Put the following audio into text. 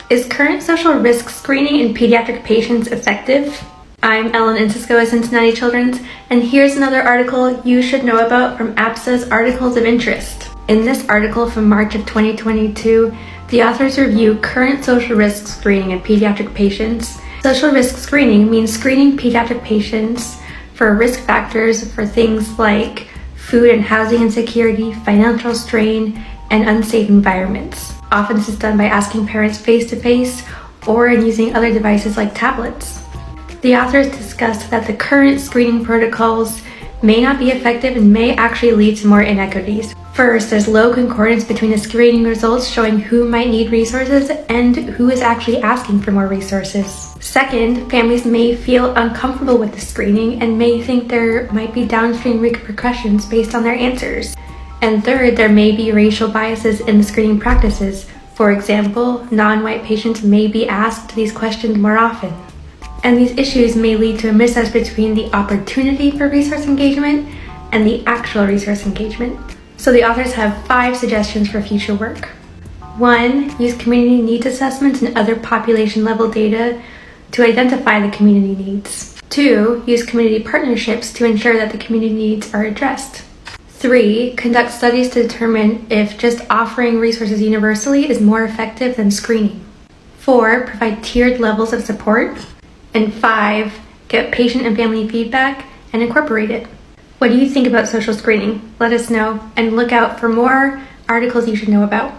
Is current social risk screening in pediatric patients effective? I'm Ellen Encisco at Cincinnati Children's, and here's another article you should know about from APSA's Articles of Interest. In this article from March of 2022, the authors review current social risk screening in pediatric patients. Social risk screening means screening pediatric patients for risk factors for things like food and housing insecurity, financial strain, and unsafe environments. Often this is done by asking parents face-to-face or in using other devices like tablets. The authors discussed that the current screening protocols may not be effective and may actually lead to more inequities. First, there's low concordance between the screening results showing who might need resources and who is actually asking for more resources. Second, families may feel uncomfortable with the screening and may think there might be downstream repercussions based on their answers. And third, there may be racial biases in the screening practices. For example, non-white patients may be asked these questions more often. And these issues may lead to a mismatch between the opportunity for resource engagement and the actual resource engagement. So the authors have 5 suggestions for future work. 1. Use community needs assessments and other population level data to identify the community needs. 2. Use community partnerships to ensure that the community needs are addressed. 3. Conduct studies to determine if just offering resources universally is more effective than screening. 4. Provide tiered levels of support. And 5. Get patient and family feedback and incorporate it. What do you think about social screening? Let us know, and look out for more articles you should know about.